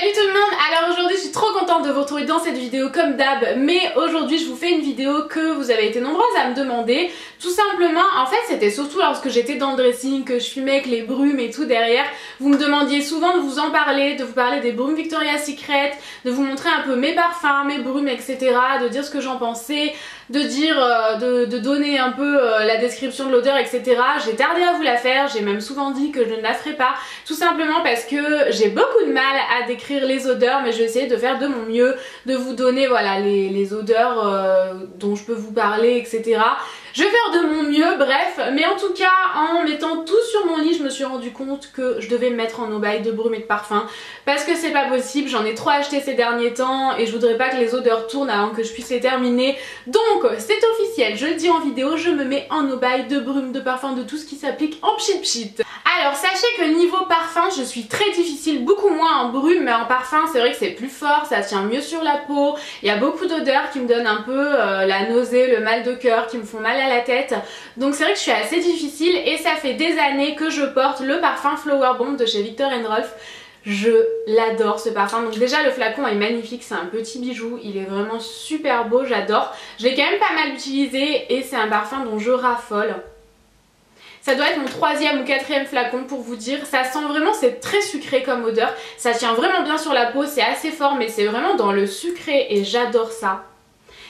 Salut tout le monde. Alors aujourd'hui je suis trop contente de vous retrouver dans cette vidéo comme d'hab, mais aujourd'hui je vous fais une vidéo que vous avez été nombreuses à me demander. Tout simplement, en fait c'était surtout lorsque j'étais dans le dressing, que je filmais avec les brumes et tout derrière. Vous me demandiez souvent de vous en parler, de vous parler des brumes Victoria's Secret, de vous montrer un peu mes parfums, mes brumes, etc. De dire ce que j'en pensais, de dire, de donner un peu la description de l'odeur, etc. J'ai tardé à vous la faire, j'ai même souvent dit que je ne la ferai pas, tout simplement parce que j'ai beaucoup de mal à décrire les odeurs, mais je vais essayer de faire de mon mieux, de vous donner voilà les odeurs dont je peux vous parler, etc. Je vais faire de mon mieux, bref, mais en tout cas en mettant tout sur mon lit je me suis rendu compte que je devais me mettre en no-buy de brume et de parfum parce que c'est pas possible, j'en ai trop acheté ces derniers temps et je voudrais pas que les odeurs tournent avant que je puisse les terminer. Donc c'est officiel, je le dis en vidéo, je me mets en no-buy de brume, de parfum, de tout ce qui s'applique en pchit. Alors sachez que niveau parfum je suis très difficile, beaucoup moins en brume, mais en parfum c'est vrai que c'est plus fort, ça tient mieux sur la peau, il y a beaucoup d'odeurs qui me donnent un peu la nausée, le mal de cœur, qui me font mal à la tête, donc c'est vrai que je suis assez difficile et ça fait des années que je porte le parfum Flower Bomb de chez Viktor & Rolf. Je l'adore ce parfum, donc déjà le flacon est magnifique, c'est un petit bijou, il est vraiment super beau, j'adore. Je l'ai quand même pas mal utilisé et c'est un parfum dont je raffole. Ça doit être mon 3e ou 4e flacon pour vous dire, ça sent vraiment, c'est très sucré comme odeur, ça tient vraiment bien sur la peau, c'est assez fort mais c'est vraiment dans le sucré et j'adore ça.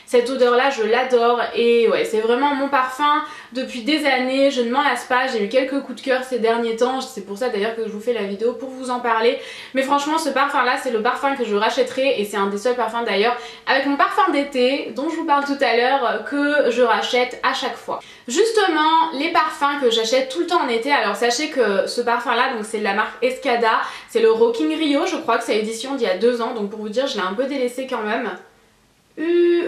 Cette odeur là je l'adore et ouais c'est vraiment mon parfum depuis des années, je ne m'en lasse pas, j'ai eu quelques coups de cœur ces derniers temps, c'est pour ça d'ailleurs que je vous fais la vidéo pour vous en parler, mais franchement ce parfum là c'est le parfum que je rachèterai et c'est un des seuls parfums d'ailleurs avec mon parfum d'été dont je vous parle tout à l'heure que je rachète à chaque fois. Justement les parfums que j'achète tout le temps en été, alors sachez que ce parfum là donc c'est de la marque Escada, c'est le Rocking Rio, je crois que c'est l'édition d'il y a 2 ans donc pour vous dire je l'ai un peu délaissé quand même.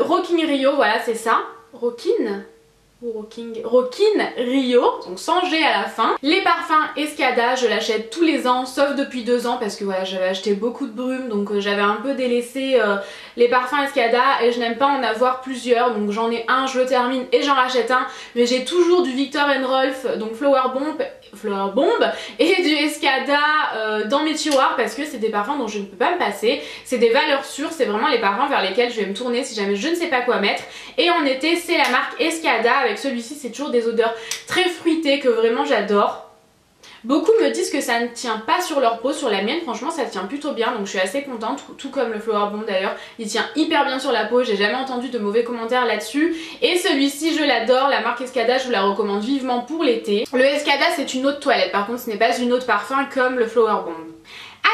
Rocking Rio, voilà c'est ça. Rockin Rio, donc sans G à la fin. Les parfums Escada, je l'achète tous les ans, sauf depuis 2 ans parce que voilà j'avais acheté beaucoup de brume, donc j'avais un peu délaissé les parfums Escada et je n'aime pas en avoir plusieurs, donc j'en ai un, je le termine et j'en rachète un, mais j'ai toujours du Viktor & Rolf, donc Flower Bomb et du Escada dans mes tiroirs parce que c'est des parfums dont je ne peux pas me passer, c'est des valeurs sûres, c'est vraiment les parfums vers lesquels je vais me tourner si jamais je ne sais pas quoi mettre. Et en été c'est la marque Escada, avec celui-ci c'est toujours des odeurs très fruitées que vraiment j'adore. Beaucoup me disent que ça ne tient pas sur leur peau, sur la mienne franchement ça tient plutôt bien donc je suis assez contente, tout comme le Flower Bomb d'ailleurs, il tient hyper bien sur la peau, j'ai jamais entendu de mauvais commentaires là-dessus. Et celui-ci je l'adore, la marque Escada je vous la recommande vivement pour l'été. Le Escada c'est une eau de toilette, par contre ce n'est pas une eau de parfum comme le Flower Bomb.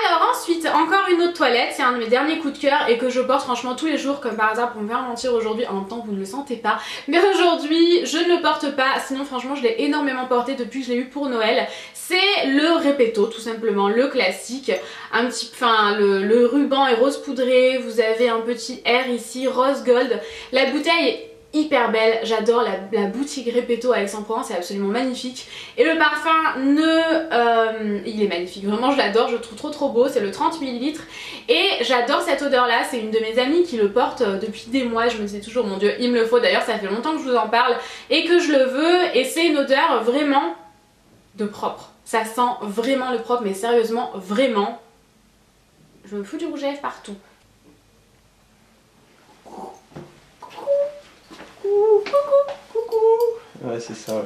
Alors ensuite, encore une autre toilette, c'est un de mes derniers coups de cœur et que je porte franchement tous les jours comme par hasard pour me faire mentir aujourd'hui, en même temps vous ne le sentez pas, mais aujourd'hui je ne le porte pas, sinon franchement je l'ai énormément porté depuis que je l'ai eu pour Noël. C'est le Repetto tout simplement, le classique, un petit, enfin le ruban est rose poudré, vous avez un petit R ici, rose gold, la bouteille est hyper belle, j'adore la boutique Repetto à Aix-en-Provence, c'est absolument magnifique. Et le parfum il est magnifique, vraiment je l'adore, je le trouve trop beau, c'est le 30 ml. Et j'adore cette odeur là, c'est une de mes amies qui le porte depuis des mois, je me disais toujours mon dieu il me le faut, d'ailleurs ça fait longtemps que je vous en parle et que je le veux. Et c'est une odeur vraiment de propre, ça sent vraiment le propre, mais sérieusement vraiment, je me fous du rouge à lèvres partout. Coucou. Ouais c'est ça ouais.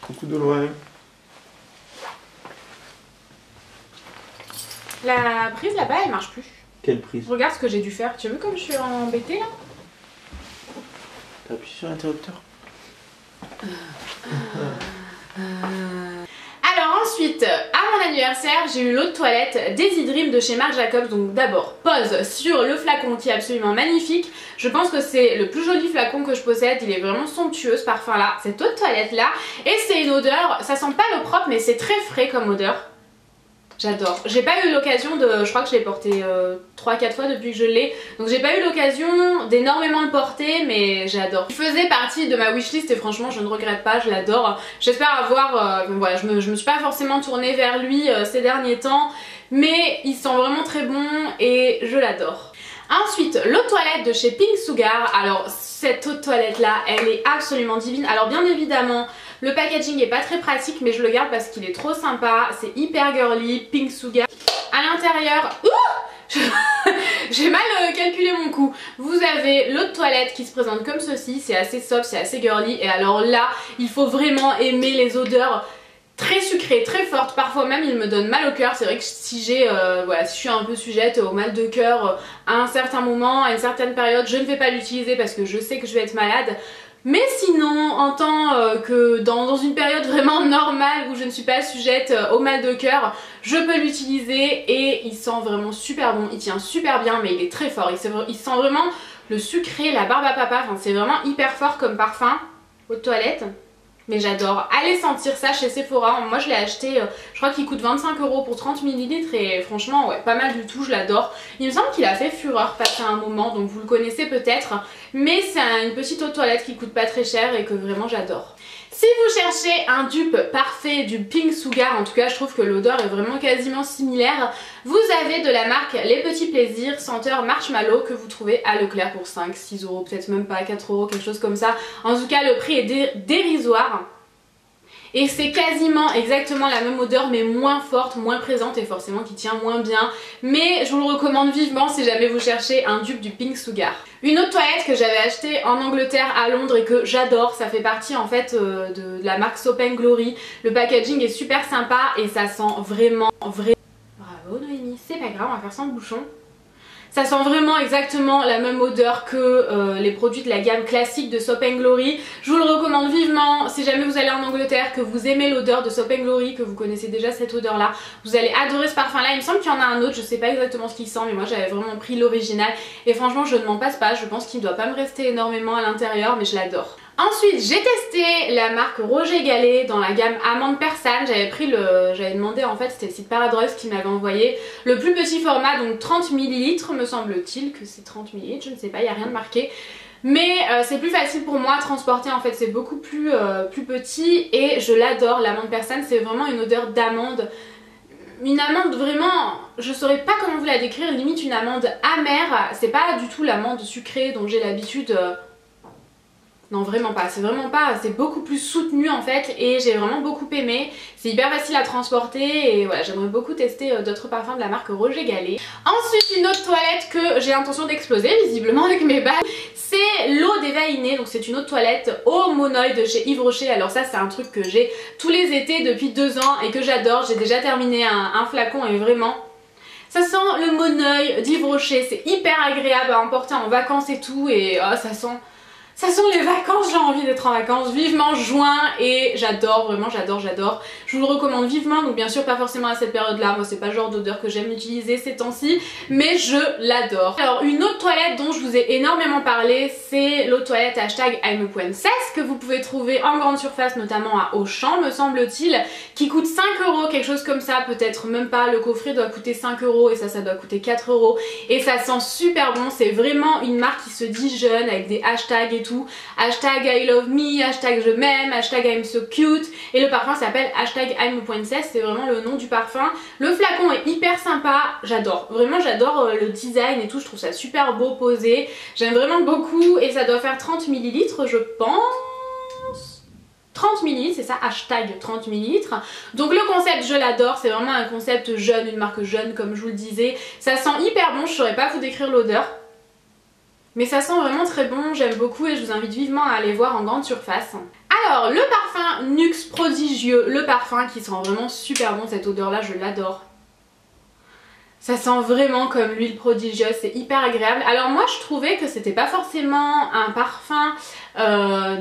Coucou de loin. La prise là-bas elle marche plus. Quelle prise? Regarde ce que j'ai dû faire, tu as vu comme je suis embêtée là? T'as appuyé sur l'interrupteur? Alors ensuite, à mon anniversaire, j'ai eu l'eau de toilette Daisy Dream de chez Marc Jacobs. Donc d'abord, pause sur le flacon qui est absolument magnifique. Je pense que c'est le plus joli flacon que je possède. Il est vraiment somptueux ce parfum là, cette eau de toilette là. Et c'est une odeur, ça sent pas le propre mais c'est très frais comme odeur. J'adore. J'ai pas eu l'occasion de... Je crois que je l'ai porté 3-4 fois depuis que je l'ai. Donc j'ai pas eu l'occasion d'énormément le porter, mais j'adore. Il faisait partie de ma wishlist et franchement je ne regrette pas, je l'adore. J'espère avoir... voilà, je me suis pas forcément tournée vers lui ces derniers temps, mais il sent vraiment très bon et je l'adore. Ensuite, l'eau de toilette de chez Pink Sugar. Alors cette eau de toilette là, elle est absolument divine. Alors bien évidemment, le packaging est pas très pratique mais je le garde parce qu'il est trop sympa. C'est hyper girly, Pink Sugar. À l'intérieur, j'ai mal calculé mon coup. Vous avez l'eau de toilette qui se présente comme ceci, c'est assez soft, c'est assez girly. Et alors là, il faut vraiment aimer les odeurs très sucrées, très fortes. Parfois même, il me donne mal au cœur. C'est vrai que si voilà, si je suis un peu sujette au mal de cœur à un certain moment, à une certaine période, je ne vais pas l'utiliser parce que je sais que je vais être malade. Mais sinon, en tant que dans une période vraiment normale où je ne suis pas sujette au mal de cœur, je peux l'utiliser et il sent vraiment super bon. Il tient super bien, mais il est très fort. Il sent vraiment le sucré, la barbe à papa. Enfin, c'est vraiment hyper fort comme parfum. Eau de toilette. Mais j'adore. Allez sentir ça chez Sephora. Moi je l'ai acheté, je crois qu'il coûte 25 € pour 30 ml et franchement ouais, pas mal du tout, je l'adore. Il me semble qu'il a fait fureur passé un moment, donc vous le connaissez peut-être. Mais c'est une petite eau de toilette qui coûte pas très cher et que vraiment j'adore. Si vous cherchez un dupe parfait du Pink Sugar, en tout cas je trouve que l'odeur est vraiment quasiment similaire, vous avez de la marque Les Petits Plaisirs senteur marshmallow que vous trouvez à Leclerc pour 5, 6 €, peut-être même pas 4 €, quelque chose comme ça. En tout cas le prix est dérisoire. Et c'est quasiment exactement la même odeur mais moins forte, moins présente et forcément qui tient moins bien. Mais je vous le recommande vivement si jamais vous cherchez un dupe du Pink Sugar. Une autre toilette que j'avais achetée en Angleterre à Londres et que j'adore, ça fait partie en fait de la marque Soap & Glory. Le packaging est super sympa et ça sent vraiment. Bravo Noémie, c'est pas grave, on va faire sans bouchon. Ça sent vraiment exactement la même odeur que les produits de la gamme classique de Soap & Glory. Je vous le recommande vivement. Si jamais vous allez en Angleterre, que vous aimez l'odeur de Soap & Glory, que vous connaissez déjà cette odeur là, vous allez adorer ce parfum là. Il me semble qu'il y en a un autre, je sais pas exactement ce qu'il sent, mais moi j'avais vraiment pris l'original. Et franchement je ne m'en passe pas, je pense qu'il ne doit pas me rester énormément à l'intérieur, mais je l'adore. Ensuite j'ai testé la marque Roger Gallet dans la gamme Amande Persane. J'avais demandé en fait, c'était le site Paradrox qui m'avait envoyé le plus petit format, donc 30 ml me semble-t-il que c'est 30 ml, je ne sais pas, il n'y a rien de marqué. Mais c'est plus facile pour moi à transporter en fait, c'est beaucoup plus petit et je l'adore. L'amande Persane, c'est vraiment une odeur d'amande. Une amande vraiment, je saurais pas comment vous la décrire, limite une amande amère. C'est pas du tout l'amande sucrée dont j'ai l'habitude. Non vraiment pas, c'est beaucoup plus soutenu en fait et j'ai vraiment beaucoup aimé. C'est hyper facile à transporter et voilà, j'aimerais beaucoup tester d'autres parfums de la marque Roger Gallet. Ensuite une autre toilette que j'ai l'intention d'exploser visiblement avec mes balles, c'est l'eau déveinée. Donc c'est une eau de toilette au monoï de chez Yves Rocher. Alors ça c'est un truc que j'ai tous les étés depuis 2 ans et que j'adore. J'ai déjà terminé un flacon et vraiment... Ça sent le monoï d'Yves Rocher, c'est hyper agréable à emporter en vacances et tout et oh, ça sent les vacances, j'ai envie d'être en vacances, vivement juin et j'adore, vraiment j'adore. Je vous le recommande vivement, donc bien sûr pas forcément à cette période là, moi c'est pas le genre d'odeur que j'aime utiliser ces temps-ci, mais je l'adore. Alors une autre toilette dont je vous ai énormément parlé, c'est l'eau de toilette #I'mPrincess que vous pouvez trouver en grande surface, notamment à Auchan me semble-t-il, qui coûte 5 €, quelque chose comme ça, peut-être même pas, le coffret doit coûter 5 € et ça doit coûter 4 € et ça sent super bon, c'est vraiment une marque qui se dit jeune avec des hashtags et tout. Hashtag I love me, hashtag je m'aime, hashtag I'm so cute et le parfum s'appelle #I'mPrincess, c'est vraiment le nom du parfum. Le flacon est hyper sympa, j'adore, vraiment j'adore le design et tout, je trouve ça super beau posé, j'aime vraiment beaucoup et ça doit faire 30 ml je pense. 30 ml, c'est ça, hashtag 30 ml. Donc le concept je l'adore, c'est vraiment un concept jeune, une marque jeune comme je vous le disais. Ça sent hyper bon, je saurais pas vous décrire l'odeur. Mais ça sent vraiment très bon, j'aime beaucoup et je vous invite vivement à aller voir en grande surface. Alors le parfum Nuxe Prodigieux, le parfum qui sent vraiment super bon, cette odeur là je l'adore. Ça sent vraiment comme l'huile prodigieuse, c'est hyper agréable. Alors moi je trouvais que c'était pas forcément un parfum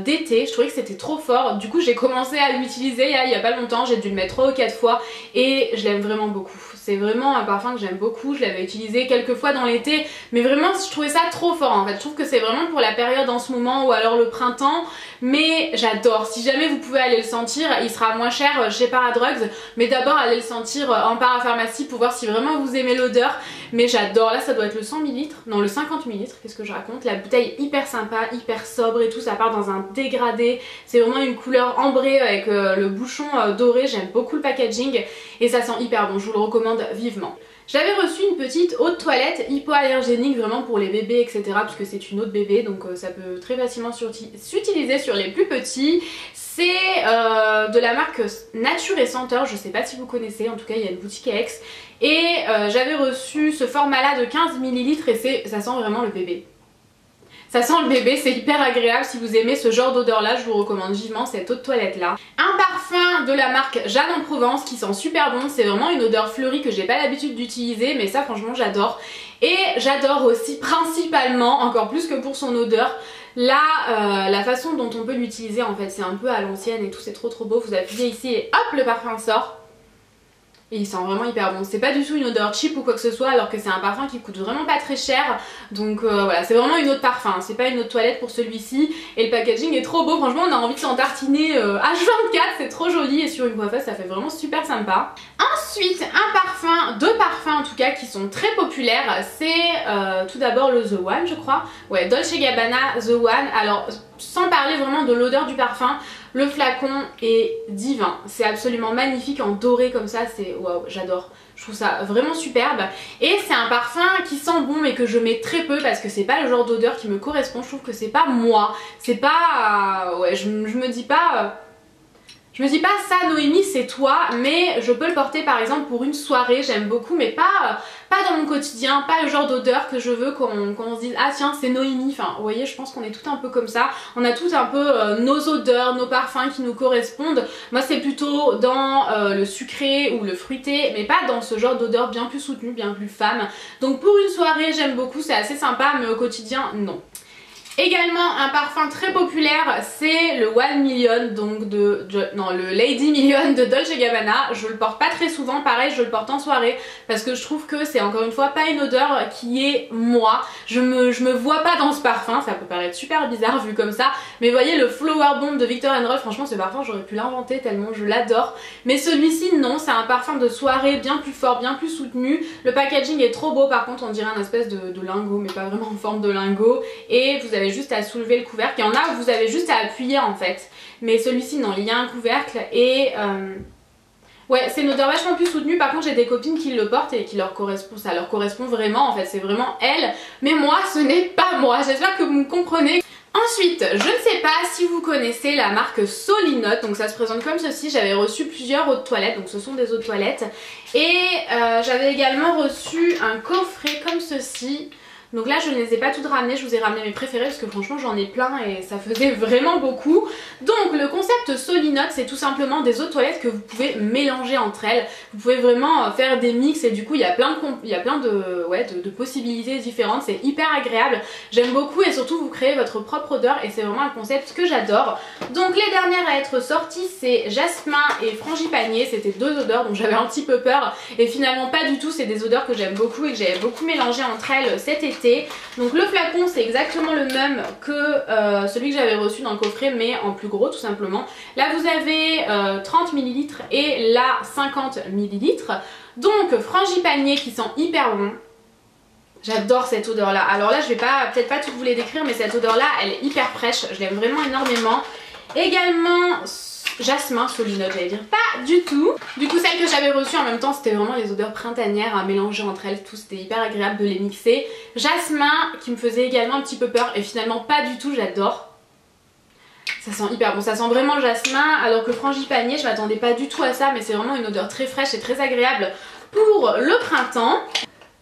d'été, je trouvais que c'était trop fort. Du coup j'ai commencé à l'utiliser il y a pas longtemps, j'ai dû le mettre 3 ou 4 fois et je l'aime vraiment beaucoup. C'est vraiment un parfum que j'aime beaucoup, je l'avais utilisé quelques fois dans l'été, mais vraiment je trouvais ça trop fort en fait. Je trouve que c'est vraiment pour la période en ce moment ou alors le printemps, mais j'adore. Si jamais vous pouvez aller le sentir, il sera moins cher chez Paradrox, mais d'abord allez le sentir en parapharmacie pour voir si vraiment vous aimez l'odeur. Mais j'adore, là ça doit être le 100 ml, non le 50 ml, qu'est-ce que je raconte. La bouteille est hyper sympa, hyper sobre et tout, ça part dans un dégradé, c'est vraiment une couleur ambrée avec le bouchon doré, j'aime beaucoup le packaging et ça sent hyper bon, je vous le recommande vivement. J'avais reçu une petite eau de toilette hypoallergénique vraiment pour les bébés etc. puisque c'est une eau de bébé donc ça peut très facilement s'utiliser sur les plus petits. C'est de la marque Nature et Senteur, je sais pas si vous connaissez, en tout cas il y a une boutique à Aix. Et j'avais reçu ce format là de 15 ml et ça sent vraiment le bébé. Ça sent le bébé, c'est hyper agréable. Si vous aimez ce genre d'odeur là, je vous recommande vivement cette eau de toilette là. Un parfum de la marque Jeanne en Provence qui sent super bon. C'est vraiment une odeur fleurie que j'ai pas l'habitude d'utiliser, mais ça franchement j'adore. Et j'adore aussi principalement, encore plus que pour son odeur, la façon dont on peut l'utiliser en fait. C'est un peu à l'ancienne et tout, c'est trop beau. Vous appuyez ici et hop, le parfum sort. Et il sent vraiment hyper bon. C'est pas du tout une odeur cheap ou quoi que ce soit, alors que c'est un parfum qui coûte vraiment pas très cher. Donc voilà, c'est vraiment une eau de parfum, c'est pas une eau de toilette pour celui-ci. Et le packaging est trop beau, franchement on a envie de s'en tartiner H24, c'est trop joli. Et sur une coiffeuse ça fait vraiment super sympa. Ensuite deux parfums en tout cas qui sont très populaires. C'est tout d'abord le The One je crois. Ouais, Dolce & Gabbana The One. Alors sans parler vraiment de l'odeur du parfum, le flacon est divin, c'est absolument magnifique en doré comme ça, c'est waouh, j'adore. Je trouve ça vraiment superbe et c'est un parfum qui sent bon mais que je mets très peu parce que c'est pas le genre d'odeur qui me correspond. Je trouve que c'est pas moi, c'est pas ouais, je me dis pas ça Noémie c'est toi, mais je peux le porter par exemple pour une soirée, j'aime beaucoup mais pas dans mon quotidien, pas le genre d'odeur que je veux qu'on se dise ah tiens c'est Noémie. Enfin vous voyez, je pense qu'on est tout un peu comme ça, on a tout un peu nos odeurs, nos parfums qui nous correspondent. Moi c'est plutôt dans le sucré ou le fruité, mais pas dans ce genre d'odeur bien plus soutenue, bien plus femme. Donc pour une soirée j'aime beaucoup, c'est assez sympa, mais au quotidien non. Également un parfum très populaire, c'est le One Million, donc le Lady Million de Dolce & Gabbana. Je le porte pas très souvent, pareil je le porte en soirée parce que je trouve que c'est encore une fois pas une odeur qui est moi. Je me vois pas dans ce parfum, ça peut paraître super bizarre vu comme ça, mais voyez le Flower Bomb de Viktor & Rolf, franchement ce parfum j'aurais pu l'inventer tellement je l'adore. Mais celui-ci non, c'est un parfum de soirée bien plus fort, bien plus soutenu. Le packaging est trop beau, par contre on dirait un espèce de lingot mais pas vraiment en forme de lingot. Et vous avez juste à soulever le couvercle. Il y en a où vous avez juste à appuyer en fait, mais celui-ci non, il y a un couvercle et ouais, c'est une odeur vachement plus soutenue. Par contre j'ai des copines qui le portent et qui ça leur correspond vraiment en fait, c'est vraiment elles, mais moi ce n'est pas moi. J'espère que vous me comprenez. Ensuite, je ne sais pas si vous connaissez la marque Solinote, donc ça se présente comme ceci. J'avais reçu plusieurs eaux de toilette, donc ce sont des eaux de toilette, et j'avais également reçu un coffret comme ceci. Donc là je ne les ai pas toutes ramenées, je vous ai ramené mes préférés parce que franchement j'en ai plein et ça faisait vraiment beaucoup. Donc le concept Solinote, c'est tout simplement des eaux de toilette que vous pouvez mélanger entre elles. Vous pouvez vraiment faire des mix et du coup il y a plein de possibilités différentes, c'est hyper agréable. J'aime beaucoup et surtout vous créez votre propre odeur et c'est vraiment un concept que j'adore. Donc les dernières à être sorties c'est Jasmin et Frangipanier, c'était deux odeurs dont j'avais un petit peu peur et finalement pas du tout, c'est des odeurs que j'aime beaucoup et que j'avais beaucoup mélangé entre elles cet été. Donc le flacon c'est exactement le même que celui que j'avais reçu dans le coffret mais en plus gros tout simplement. Là vous avez 30 ml et là 50 ml. Donc Frangipanier qui sent hyper bon. J'adore cette odeur là. Alors là je vais peut-être pas tout vous les décrire mais cette odeur là elle est hyper fraîche, je l'aime vraiment énormément. Également Jasmin Solinote, j'allais dire pas du tout. Du coup celle que j'avais reçue en même temps c'était vraiment les odeurs printanières à mélanger entre elles, tout c'était hyper agréable de les mixer. Jasmin qui me faisait également un petit peu peur et finalement pas du tout, j'adore. Ça sent hyper bon, ça sent vraiment le jasmin, alors que Frangipanier je m'attendais pas du tout à ça mais c'est vraiment une odeur très fraîche et très agréable pour le printemps.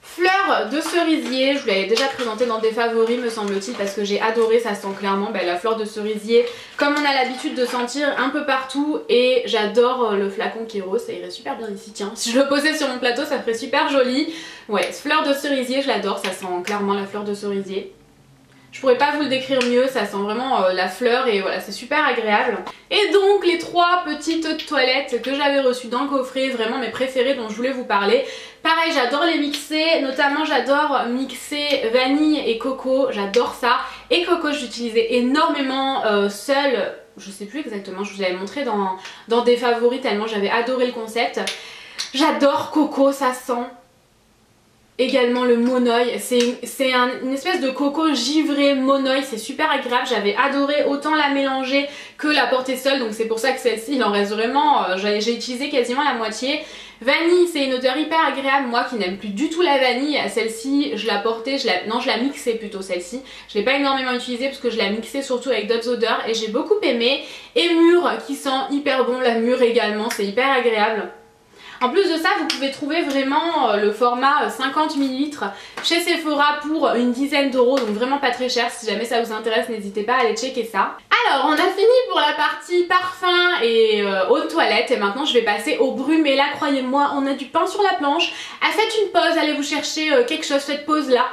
Fleur de cerisier, je vous l'avais déjà présenté dans des favoris me semble-t-il parce que j'ai adoré, ça sent clairement la fleur de cerisier comme on a l'habitude de sentir un peu partout et j'adore le flacon qui est rose, ça irait super bien ici, tiens, si je le posais sur mon plateau ça ferait super joli. Ouais, fleur de cerisier je l'adore, ça sent clairement la fleur de cerisier. Je pourrais pas vous le décrire mieux, ça sent vraiment la fleur et voilà, c'est super agréable. Et donc les trois petites toilettes que j'avais reçues dans le coffret, vraiment mes préférées dont je voulais vous parler. Pareil, j'adore les mixer, notamment j'adore mixer vanille et coco, j'adore ça. Et coco j'utilisais énormément seule, je sais plus exactement, je vous l'avais montré dans des favoris tellement j'avais adoré le concept. J'adore coco, ça sent également le monoeil, c'est une espèce de coco givré monoeil, c'est super agréable, j'avais adoré autant la mélanger que la porter seule, donc c'est pour ça que celle-ci il en reste vraiment, j'ai utilisé quasiment la moitié. Vanille, c'est une odeur hyper agréable, moi qui n'aime plus du tout la vanille, celle-ci je la portais, je la mixais plutôt celle-ci, je l'ai pas énormément utilisée parce que je la mixais surtout avec d'autres odeurs et j'ai beaucoup aimé. Et mûre qui sent hyper bon, la mûre également, c'est hyper agréable. En plus de ça, vous pouvez trouver vraiment le format 50 ml chez Sephora pour une dizaine d'euros, donc vraiment pas très cher. Si jamais ça vous intéresse, n'hésitez pas à aller checker ça. Alors, on a fini pour la partie parfum et eau de toilette et maintenant je vais passer au brume. Et là, croyez-moi, on a du pain sur la planche. Faites une pause, allez vous chercher quelque chose, faites pause là.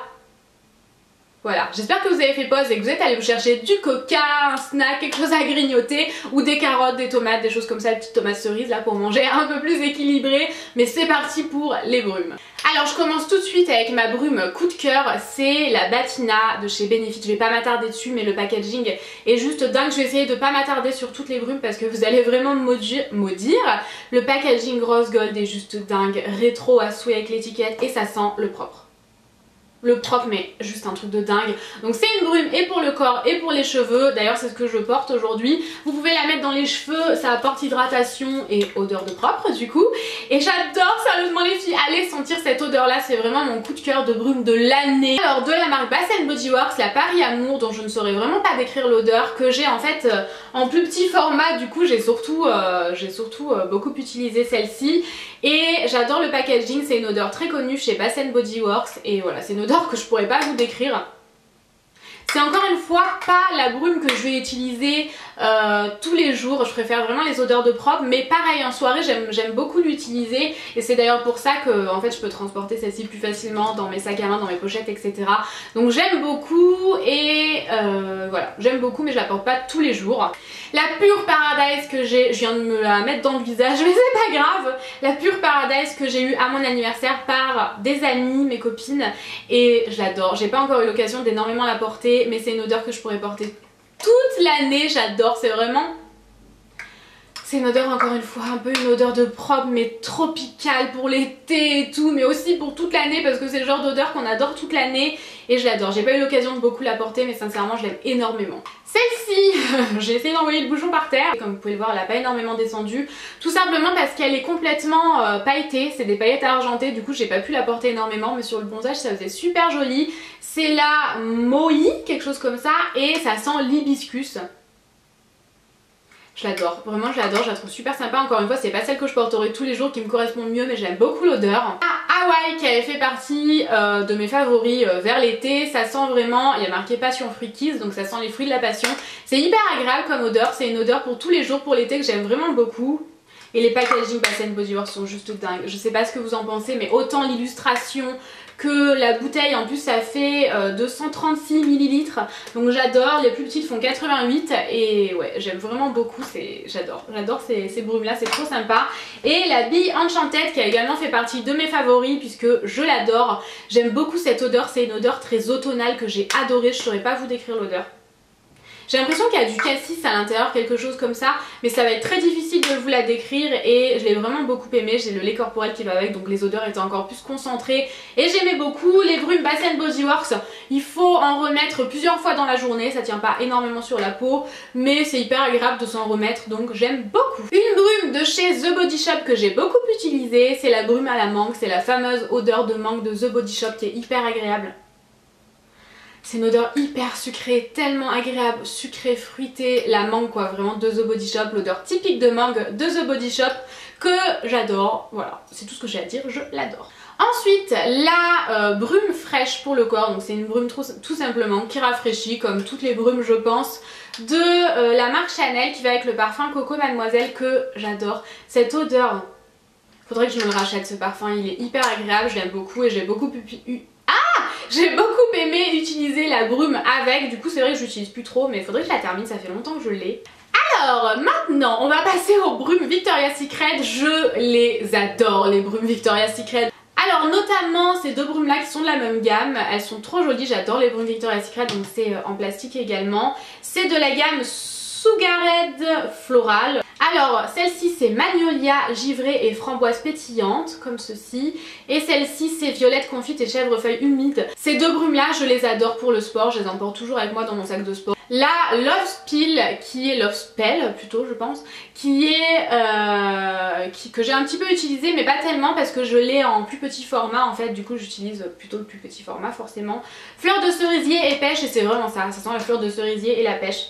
Voilà, j'espère que vous avez fait pause et que vous êtes allé vous chercher du coca, un snack, quelque chose à grignoter ou des carottes, des tomates, des choses comme ça, des petites tomates cerises là pour manger un peu plus équilibré. Mais c'est parti pour les brumes. Alors je commence tout de suite avec ma brume coup de cœur, c'est la Batina de chez Benefit. Je vais pas m'attarder dessus mais le packaging est juste dingue. Je vais essayer de pas m'attarder sur toutes les brumes parce que vous allez vraiment me maudire. Le packaging rose gold est juste dingue, rétro à souhait avec l'étiquette et ça sent le propre. Le propre mais juste un truc de dingue. Donc c'est une brume et pour le corps et pour les cheveux. D'ailleurs c'est ce que je porte aujourd'hui. Vous pouvez la mettre dans les cheveux, ça apporte hydratation et odeur de propre du coup. Et j'adore sérieusement les filles, allez sentir cette odeur là, c'est vraiment mon coup de cœur de brume de l'année. Alors de la marque Bath & Body Works, la Paris Amour dont je ne saurais vraiment pas décrire l'odeur, que j'ai en fait en plus petit format. Du coup j'ai surtout beaucoup utilisé celle-ci. Et j'adore le packaging, c'est une odeur très connue chez Bath & Body Works. Et voilà, c'est une odeur que je pourrais pas vous décrire. C'est encore une fois pas la brume que je vais utiliser tous les jours, je préfère vraiment les odeurs de propre, mais pareil en soirée j'aime beaucoup l'utiliser et c'est d'ailleurs pour ça que en fait je peux transporter celle-ci plus facilement dans mes sacs à main, dans mes pochettes etc. Donc j'aime beaucoup et voilà, j'aime beaucoup mais je la porte pas tous les jours. La Pure Paradise que j'ai, je viens de me la mettre dans le visage mais c'est pas grave, la Pure Paradise que j'ai eu à mon anniversaire par des amis, mes copines et je l'adore. J'ai pas encore eu l'occasion d'énormément la porter mais c'est une odeur que je pourrais porter toute l'année, j'adore, c'est vraiment... C'est une odeur encore une fois, un peu une odeur de propre mais tropicale pour l'été et tout, mais aussi pour toute l'année parce que c'est le genre d'odeur qu'on adore toute l'année et je l'adore. J'ai pas eu l'occasion de beaucoup la porter mais sincèrement je l'aime énormément. Celle-ci, j'ai essayé d'envoyer le bouchon par terre et comme vous pouvez le voir elle a pas énormément descendu, tout simplement parce qu'elle est complètement pailletée, c'est des paillettes argentées, du coup j'ai pas pu la porter énormément mais sur le bronzage ça faisait super joli. C'est la Moi, quelque chose comme ça et ça sent l'hibiscus. Je l'adore, vraiment je l'adore, je la trouve super sympa. Encore une fois c'est pas celle que je porterai tous les jours qui me correspond mieux mais j'aime beaucoup l'odeur. Hawaii qui avait fait partie de mes favoris vers l'été, ça sent vraiment, il y a marqué passion fruit kiss donc ça sent les fruits de la passion. C'est hyper agréable comme odeur, c'est une odeur pour tous les jours pour l'été que j'aime vraiment beaucoup. Et les packaging Bath & Body Works sont juste dingues, je sais pas ce que vous en pensez mais autant l'illustration que la bouteille, en plus ça fait 236 ml donc j'adore, les plus petites font 88 et ouais j'aime vraiment beaucoup, j'adore ces brumes là, c'est trop sympa. Et la Be Enchanted qui a également fait partie de mes favoris puisque je l'adore, j'aime beaucoup cette odeur, c'est une odeur très automnale que j'ai adorée, je saurais pas vous décrire l'odeur. J'ai l'impression qu'il y a du cassis à l'intérieur, quelque chose comme ça, mais ça va être très difficile de vous la décrire et je l'ai vraiment beaucoup aimé. J'ai le lait corporel qui va avec, donc les odeurs étaient encore plus concentrées et j'aimais beaucoup. Les brumes Bath & Body Works, il faut en remettre plusieurs fois dans la journée, ça tient pas énormément sur la peau, mais c'est hyper agréable de s'en remettre, donc j'aime beaucoup. Une brume de chez The Body Shop que j'ai beaucoup utilisée, c'est la brume à la mangue, c'est la fameuse odeur de mangue de The Body Shop qui est hyper agréable. C'est une odeur hyper sucrée, tellement agréable, sucrée, fruitée, la mangue quoi, vraiment de The Body Shop, l'odeur typique de mangue de The Body Shop que j'adore, voilà, c'est tout ce que j'ai à dire, je l'adore. Ensuite, la brume fraîche pour le corps, donc c'est une brume tout simplement qui rafraîchit comme toutes les brumes je pense de la marque Chanel qui va avec le parfum Coco Mademoiselle que j'adore. Cette odeur, faudrait que je me le rachète ce parfum, il est hyper agréable, je l'aime beaucoup et j'ai beaucoup aimé utiliser la brume avec, du coup c'est vrai que je l'utilise plus trop mais il faudrait que je la termine, ça fait longtemps que je l'ai. Alors maintenant on va passer aux brumes Victoria's Secret, je les adore les brumes Victoria's Secret. Alors notamment ces deux brumes là qui sont de la même gamme, elles sont trop jolies, j'adore les brumes Victoria's Secret, donc c'est en plastique également. C'est de la gamme Sugared Floral. Alors celle-ci c'est magnolia givrée et framboise pétillante comme ceci, et celle-ci c'est violette confite et chèvrefeuille humide. Ces deux brumes là je les adore pour le sport, je les emporte toujours avec moi dans mon sac de sport. La Love Spill qui est Love Spell plutôt je pense, qui est que j'ai un petit peu utilisé mais pas tellement parce que je l'ai en plus petit format en fait, du coup j'utilise plutôt le plus petit format forcément. Fleur de cerisier et pêche, et c'est vraiment ça sent la fleur de cerisier et la pêche.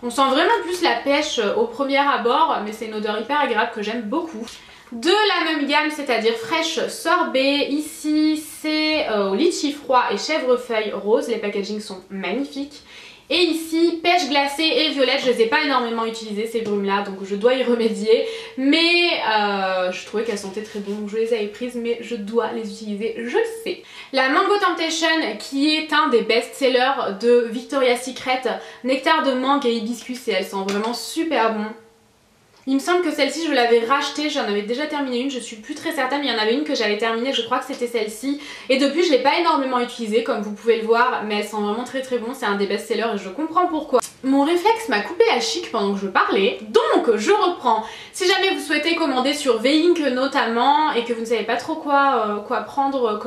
On sent vraiment plus la pêche au premier abord, mais c'est une odeur hyper agréable que j'aime beaucoup. De la même gamme, c'est-à-dire fraîche sorbet, ici c'est au litchi froid et chèvrefeuille rose, les packagings sont magnifiques. Et ici, pêche glacée et violette, je les ai pas énormément utilisées ces brumes là, donc je dois y remédier. Mais je trouvais qu'elles sentaient très bon, donc je les avais prises, mais je dois les utiliser, je le sais. La Mango Temptation qui est un des best-sellers de Victoria's Secret, nectar de mangue et hibiscus, et elles sont vraiment super bon. Il me semble que celle-ci je l'avais rachetée, j'en avais déjà terminé une, je suis plus très certaine, mais il y en avait une que j'avais terminée, je crois que c'était celle-ci. Et depuis je l'ai pas énormément utilisée comme vous pouvez le voir, mais elles sont vraiment très très bon, c'est un des best-sellers et je comprends pourquoi. Mon réflexe m'a coupé la chic pendant que je parlais, donc je reprends. Si jamais vous souhaitez commander sur V-Ink notamment et que vous ne savez pas trop quoi prendre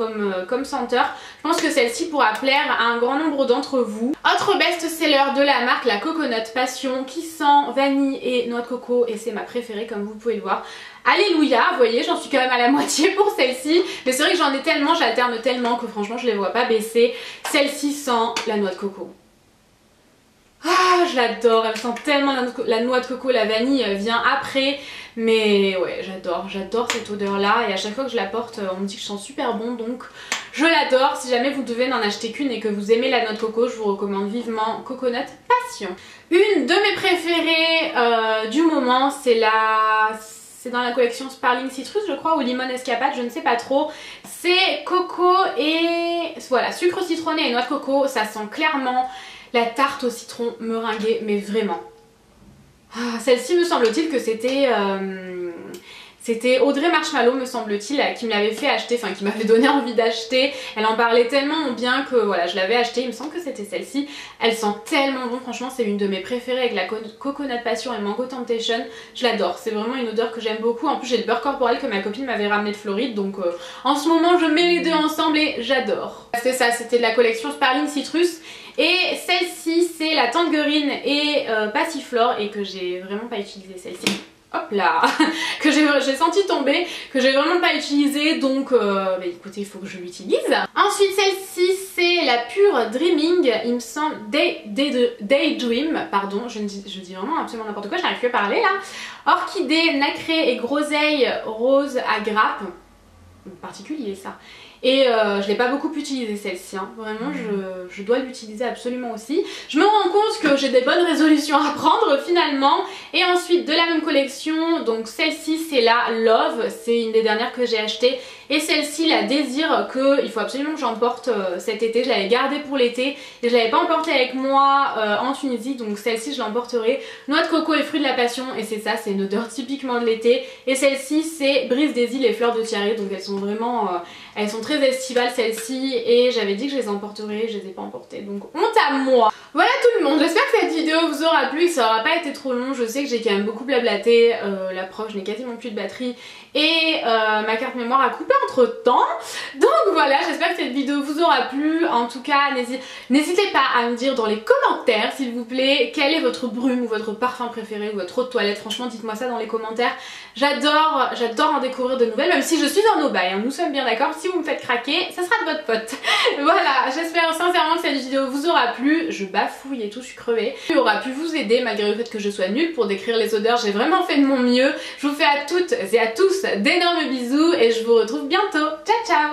comme senteur, je pense que celle-ci pourra plaire à un grand nombre d'entre vous. Autre best-seller de la marque, la Coconut Passion qui sent vanille et noix de coco, et c'est ma préférée comme vous pouvez le voir. Alléluia, vous voyez, j'en suis quand même à la moitié pour celle-ci, mais c'est vrai que j'en ai tellement, j'alterne tellement que franchement je les vois pas baisser. Celle-ci sent la noix de coco. Ah, je l'adore, elle sent tellement la noix de coco, la vanille vient après, mais ouais, j'adore cette odeur là, et à chaque fois que je la porte, on me dit que je sens super bon, donc je l'adore. Si jamais vous devez n'en acheter qu'une et que vous aimez la noix de coco, je vous recommande vivement Coconut Passion. Une de mes préférées du moment, c'est dans la collection Sparkling Citrus je crois, ou Limon Escapade, je ne sais pas trop. C'est coco et voilà, sucre citronné et noix de coco, ça sent clairement la tarte au citron meringuée, mais vraiment. Ah, celle-ci me semble-t-il que c'était Audrey Marshmallow me semble-t-il qui me l'avait fait acheter, enfin qui m'avait donné envie d'acheter. Elle en parlait tellement bien que voilà, je l'avais acheté, il me semble que c'était celle-ci. Elle sent tellement bon, franchement c'est une de mes préférées avec la Coconut Passion et Mango Temptation. Je l'adore, c'est vraiment une odeur que j'aime beaucoup. En plus j'ai le beurre corporel que ma copine m'avait ramené de Floride, donc en ce moment je mets les deux ensemble et j'adore. C'est ça, c'était de la collection Sparkling Citrus. Et celle-ci c'est la Tangerine et Passiflore, et que j'ai vraiment pas utilisé celle-ci. Hop là, que j'ai senti tomber, que j'ai vraiment pas utilisé, donc bah écoutez, il faut que je l'utilise. Ensuite celle-ci c'est la Pure Dreaming, il me semble, Daydream, pardon, je dis vraiment absolument n'importe quoi, j'arrive plus à parler là. Orchidée, nacrée et groseille rose à grappe, particulier ça. Et je l'ai pas beaucoup utilisé celle-ci, hein. Vraiment je dois l'utiliser absolument aussi. Je me rends compte que j'ai des bonnes résolutions à prendre finalement. Et ensuite de la même collection, donc celle-ci c'est la Love, c'est une des dernières que j'ai achetées. Et celle-ci la Désir, qu'il faut absolument que j'emporte cet été, je l'avais gardée pour l'été et je l'avais pas emportée avec moi en Tunisie, donc celle-ci je l'emporterai. Noix de coco et fruits de la passion, et c'est ça, c'est une odeur typiquement de l'été. Et celle-ci c'est Brise des îles et fleurs de tiare, donc elles sont vraiment, elles sont très estivales celles-ci, et j'avais dit que je les emporterais, je les ai pas emportées, donc honte à moi. Voilà tout le monde, j'espère que cette vidéo vous aura plu, que ça aura pas été trop long. Je sais que j'ai quand même beaucoup blablaté, la preuve je n'ai quasiment plus de batterie et ma carte mémoire a coupé entre temps. Donc voilà, j'espère que cette vidéo vous aura plu. En tout cas, n'hésitez pas à me dire dans les commentaires s'il vous plaît quelle est votre brume ou votre parfum préféré ou votre eau de toilette. Franchement dites-moi ça dans les commentaires, j'adore en découvrir de nouvelles, même si je suis en aubaine, hein. Nous sommes bien d'accord, si vous me faites craquer, ça sera de votre faute. Voilà, j'espère sincèrement que cette vidéo vous aura plu. Je bafouille et tout, je suis crevée. Elle aura pu vous aider malgré le fait que je sois nulle pour décrire les odeurs, j'ai vraiment fait de mon mieux. Je vous fais à toutes et à tous d'énormes bisous et je vous retrouve bientôt. Ciao ciao.